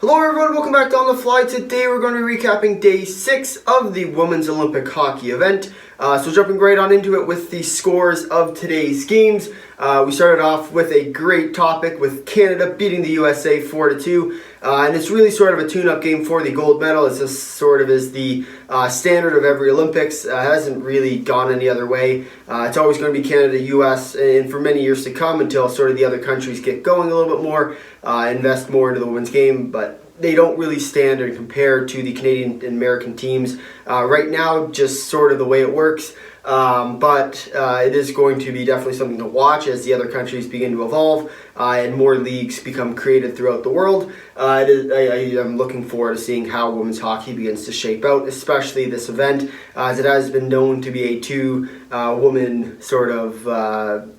Hello everyone, welcome back to On The Fly. Today we're going to be recapping day 6 of the Women's Olympic Hockey event. So jumping right on into it with the scores of today's games. We started off with a great topic with Canada beating the USA 4-2. And it's really sort of a tune-up game for the gold medal. It's just sort of is the standard of every Olympics. It hasn't really gone any other way. It's always going to be Canada-US and for many years to come until sort of the other countries get going a little bit more, invest more into the women's game. But they don't really stand and compare to the Canadian and American teams right now, just sort of the way it works. But it is going to be definitely something to watch as the other countries begin to evolve and more leagues become created throughout the world. I am looking forward to seeing how women's hockey begins to shape out, especially this event, as it has been known to be a two-woman sort of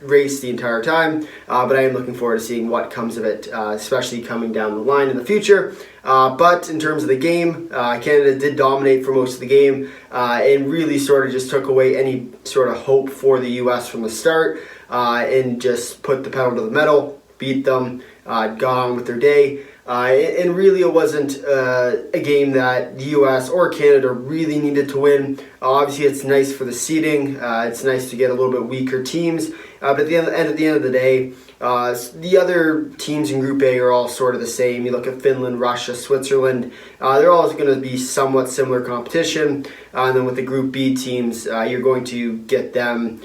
race the entire time. But I am looking forward to seeing what comes of it, especially coming down the line in the future. But in terms of the game, Canada did dominate for most of the game and really sort of just took away any sort of hope for the U.S. from the start and just put the pedal to the metal, beat them, got on with their day. And really it wasn't a game that the U.S. or Canada really needed to win. Obviously it's nice for the seeding. It's nice to get a little bit weaker teams. But at the end of the day, the other teams in Group A are all sort of the same. You look at Finland, Russia, Switzerland. They're all going to be somewhat similar competition. And then with the Group B teams, you're going to get them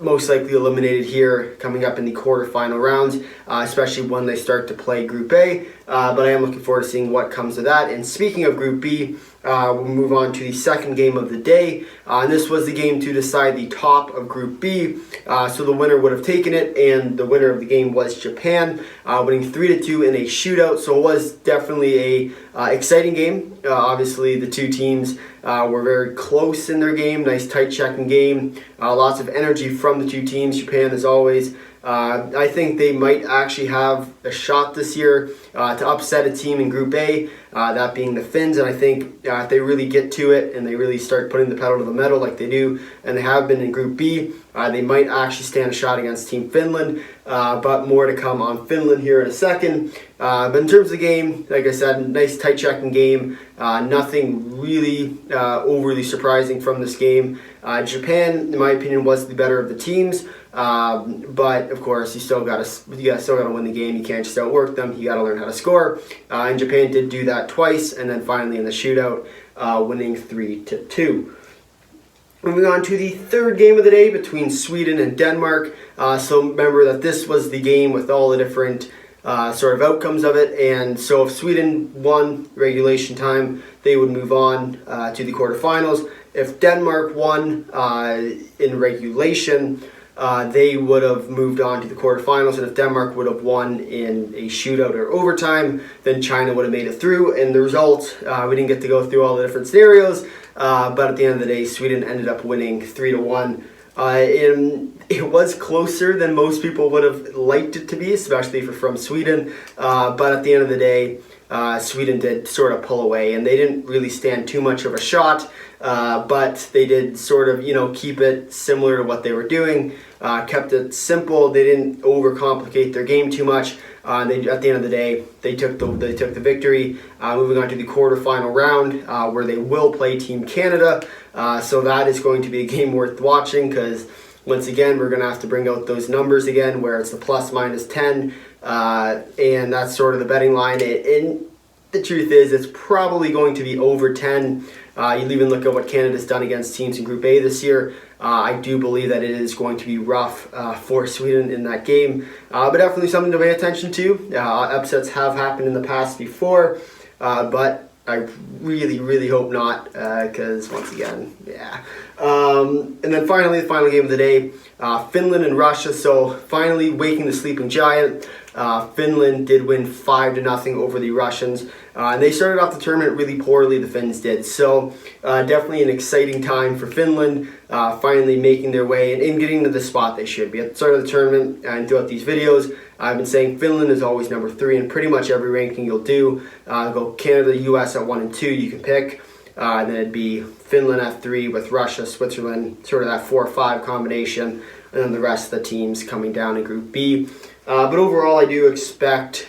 most likely eliminated here coming up in the quarterfinal rounds, especially when they start to play Group A. But I am looking forward to seeing what comes of that. And speaking of Group B, we'll move on to the second game of the day. And this was the game to decide the top of Group B. So the winner would have taken it, and the winner of the game was Japan, winning 3-2 in a shootout. So it was definitely a exciting game. Obviously, the two teams were very close in their game. Nice tight checking game. Lots of energy from the two teams. Japan, as always. I think they might actually have a shot this year to upset a team in Group A, that being the Finns. And I think if they really get to it and they really start putting the pedal to the metal like they do, and they have been in Group B, they might actually stand a shot against Team Finland. But more to come on Finland here in a second. But in terms of the game, like I said, nice tight checking game. Nothing really overly surprising from this game. Japan, in my opinion, was the better of the teams. But of course, you still gotta win the game. You can't just outwork them. You gotta learn how to score. And Japan did do that twice, and then finally in the shootout, winning 3-2. Moving on to the third game of the day between Sweden and Denmark. So remember that this was the game with all the different sort of outcomes of it. And so if Sweden won regulation time, they would move on to the quarterfinals. If Denmark won in regulation, they would have moved on to the quarterfinals, and if Denmark would have won in a shootout or overtime, then China would have made it through. And the result, we didn't get to go through all the different scenarios, but at the end of the day, Sweden ended up winning 3-1. And it was closer than most people would have liked it to be, especially if you're from Sweden. But at the end of the day, Sweden did sort of pull away, and they didn't really stand too much of a shot. But they did sort of, keep it similar to what they were doing. Kept it simple. They didn't overcomplicate their game too much. At the end of the day, they took the victory. Moving on to the quarterfinal round, where they will play Team Canada. So that is going to be a game worth watching, because once again, we're going to have to bring out those numbers again, where it's the ±10, and that's sort of the betting line. And the truth is, it's probably going to be over 10. You even look at what Canada's done against teams in Group A this year. I do believe that it is going to be rough for Sweden in that game. But definitely something to pay attention to. Upsets have happened in the past before, but I really, really hope not, because once again, yeah. And then finally, the final game of the day, Finland and Russia. So finally waking the sleeping giant. Finland did win 5-0 over the Russians. And they started off the tournament really poorly, the Finns did. So definitely an exciting time for Finland, finally making their way and getting to the spot they should be. At the start of the tournament and throughout these videos, I've been saying Finland is always number 3 in pretty much every ranking you'll do. Go Canada, US at 1 and 2, you can pick. And then it'd be Finland at 3 with Russia, Switzerland, sort of that 4-5 combination. And then the rest of the teams coming down in Group B. But overall, I do expect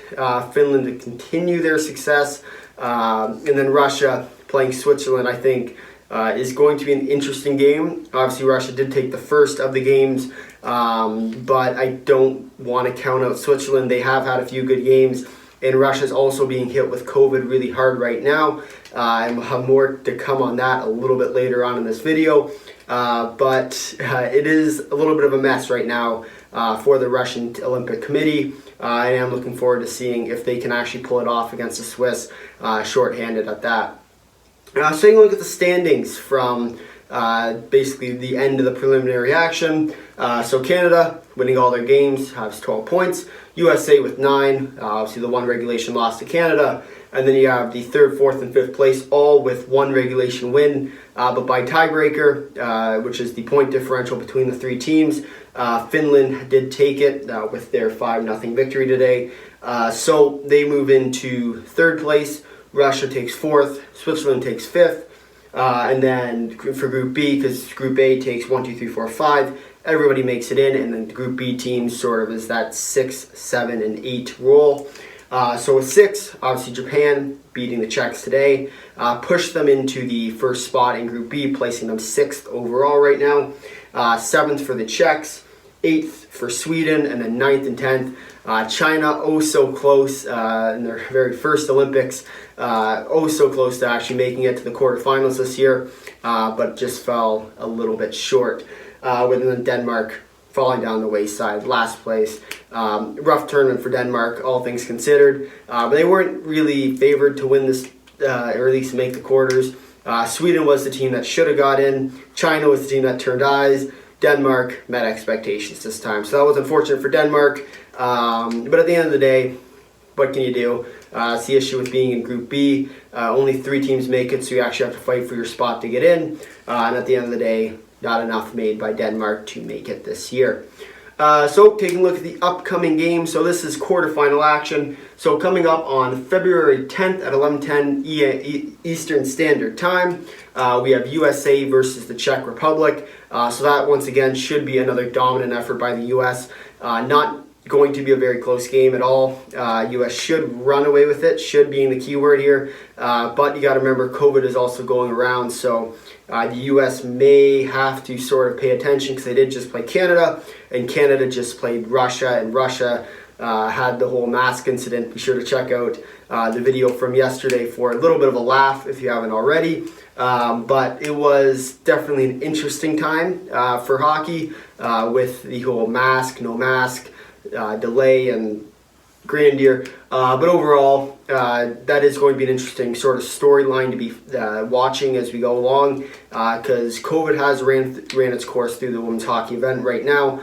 Finland to continue their success. And then Russia playing Switzerland, I think, is going to be an interesting game. Obviously, Russia did take the first of the games, but I don't want to count out Switzerland. They have had a few good games, and Russia's also being hit with COVID really hard right now. And we'll have more to come on that a little bit later on in this video. But it is a little bit of a mess right now for the Russian Olympic Committee. I am looking forward to seeing if they can actually pull it off against the Swiss, shorthanded at that. So taking a look at the standings from basically the end of the preliminary action. So Canada winning all their games has 12 points. USA with 9. Obviously the one regulation loss to Canada. And then you have the 3rd, 4th, and 5th place, all with one regulation win, but by tiebreaker, which is the point differential between the three teams. Finland did take it with their 5-0 victory today. So they move into 3rd place. Russia takes 4th. Switzerland takes 5th. And then for Group B, because Group A takes 1, 2, 3, 4, 5, everybody makes it in. And then the Group B team sort of is that 6, 7, and 8 roll. So with 6, obviously Japan beating the Czechs today, pushed them into the first spot in Group B, placing them 6th overall right now. 7th for the Czechs, 8th for Sweden, and then 9th and 10th. China, oh so close in their very first Olympics, oh so close to actually making it to the quarterfinals this year, but just fell a little bit short, with Denmark falling down the wayside, last place. Rough tournament for Denmark, all things considered. But they weren't really favored to win this, or at least make the quarters. Sweden was the team that should have got in. China was the team that turned eyes. Denmark met expectations this time. So that was unfortunate for Denmark. But at the end of the day, what can you do? It's the issue with being in Group B. Only 3 teams make it, so you actually have to fight for your spot to get in. And at the end of the day, not enough made by Denmark to make it this year. So taking a look at the upcoming game. So this is quarterfinal action. So coming up on February 10th at 11:10 Eastern Standard Time, we have USA versus the Czech Republic. So that once again should be another dominant effort by the US. Not going to be a very close game at all. US should run away with it, should being the key word here. But you got to remember COVID is also going around, so the US may have to sort of pay attention because they did just play Canada, and Canada just played Russia, and Russia had the whole mask incident. Be sure to check out the video from yesterday for a little bit of a laugh if you haven't already. But it was definitely an interesting time for hockey with the whole mask, no mask, delay and grandeur, but overall that is going to be an interesting sort of storyline to be watching as we go along, because COVID has ran its course through the women's hockey event right now,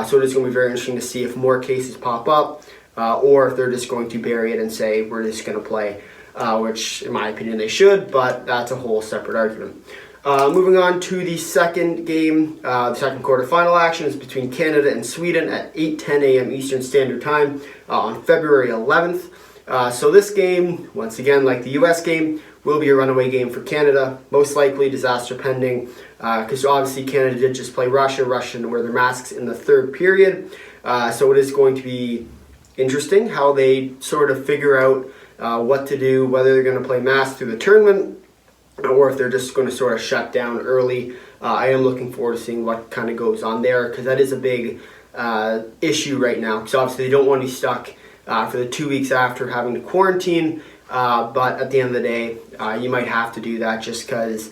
so it is going to be very interesting to see if more cases pop up, or if they're just going to bury it and say we're just going to play, which in my opinion they should, but that's a whole separate argument. Moving on to the second game, the second quarterfinal action is between Canada and Sweden at 8:10 a.m. Eastern Standard Time on February 11th. So this game, once again, like the US game, will be a runaway game for Canada, most likely disaster pending, because obviously Canada did just play Russia. Russia didn't wear their masks in the 3rd period. So it is going to be interesting how they sort of figure out what to do, whether they're going to play masks through the tournament, or if they're just going to sort of shut down early. I am looking forward to seeing what kind of goes on there, because that is a big issue right now. Because obviously they don't want to be stuck for the 2 weeks after having to quarantine, but at the end of the day, you might have to do that just because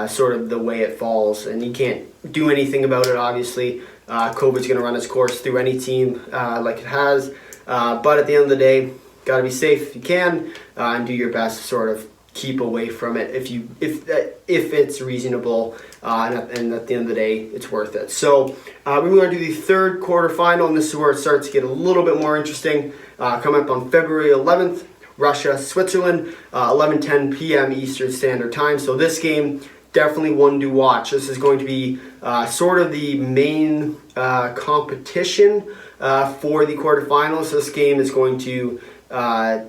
sort of the way it falls, and you can't do anything about it, obviously. COVID's going to run its course through any team like it has, but at the end of the day, got to be safe if you can, and do your best to sort of keep away from it if it's reasonable, and at the end of the day, it's worth it. So we're going to do the third quarterfinal, and this is where it starts to get a little bit more interesting. Coming up on February 11th, Russia, Switzerland, 11:10 p.m. Eastern Standard Time. So this game, definitely one to watch. This is going to be sort of the main competition for the quarterfinals. This game is going to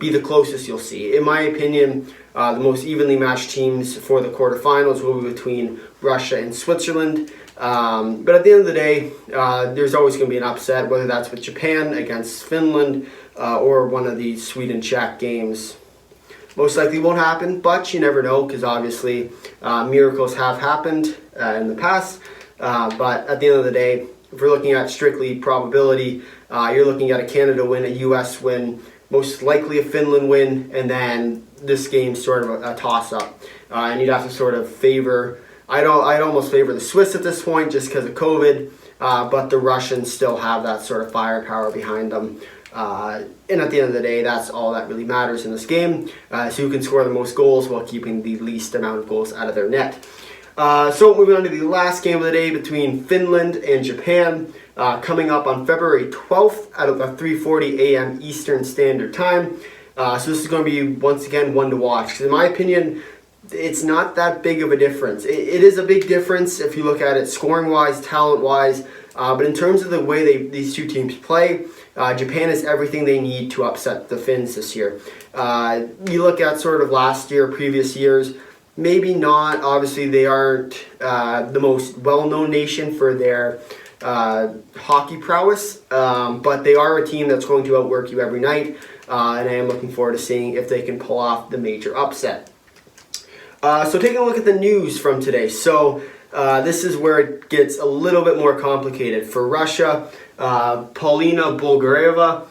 be the closest you'll see. In my opinion, the most evenly matched teams for the quarterfinals will be between Russia and Switzerland. But at the end of the day, there's always going to be an upset, whether that's with Japan against Finland or one of the Sweden-Czech games. Most likely won't happen, but you never know, because obviously miracles have happened in the past. But at the end of the day, if we're looking at strictly probability, you're looking at a Canada win, a US win, most likely a Finland win, and then this game's sort of a toss-up. And you'd have to sort of favor, I'd almost favor the Swiss at this point just because of COVID, but the Russians still have that sort of firepower behind them. And at the end of the day, that's all that really matters in this game. So who can score the most goals while keeping the least amount of goals out of their net. So moving on to the last game of the day between Finland and Japan, coming up on February 12th at about 3:40 a.m. Eastern Standard Time. So this is going to be, once again, one to watch. Because in my opinion, it's not that big of a difference. It is a big difference if you look at it scoring-wise, talent-wise. But in terms of the way these two teams play, Japan has everything they need to upset the Finns this year. You look at sort of last year, previous years, maybe not. Obviously, they aren't the most well-known nation for their hockey prowess, but they are a team that's going to outwork you every night, and I am looking forward to seeing if they can pull off the major upset. So taking a look at the news from today. So this is where it gets a little bit more complicated. For Russia, Paulina Bulgareva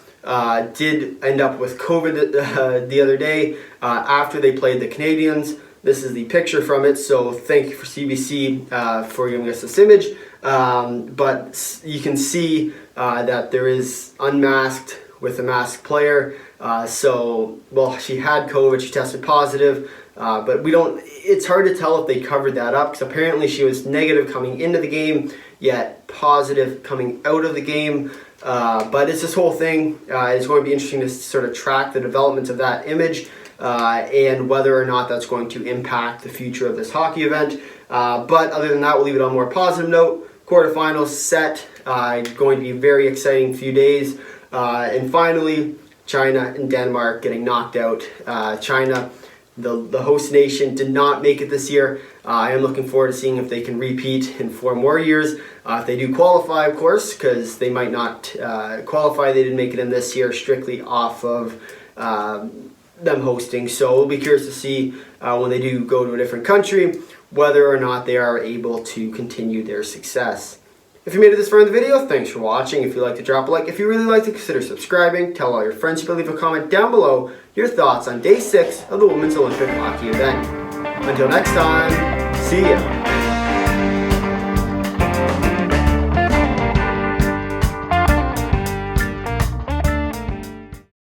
did end up with COVID the other day after they played the Canadians. This is the picture from it, so thank you for CBC for giving us this image. But you can see that there is unmasked with a masked player. Well, she had COVID, she tested positive, but it's hard to tell if they covered that up, because apparently she was negative coming into the game, yet positive coming out of the game. But it's this whole thing. It's going to be interesting to sort of track the development of that image. And whether or not that's going to impact the future of this hockey event. But other than that, we'll leave it on a more positive note. Quarterfinals set, going to be a very exciting few days. And finally, China and Denmark getting knocked out. China, the host nation, did not make it this year. I am looking forward to seeing if they can repeat in 4 more years. If they do qualify, of course, because they might not qualify. They didn't make it in this year strictly off of them hosting. So we'll be curious to see when they do go to a different country, whether or not they are able to continue their success. If you made it this far in the video, thanks for watching. If you'd like to drop a like, if you really like to, consider subscribing. Tell all your friends to leave a comment down below your thoughts on day 6 of the Women's Olympic Hockey event. Until next time, see ya.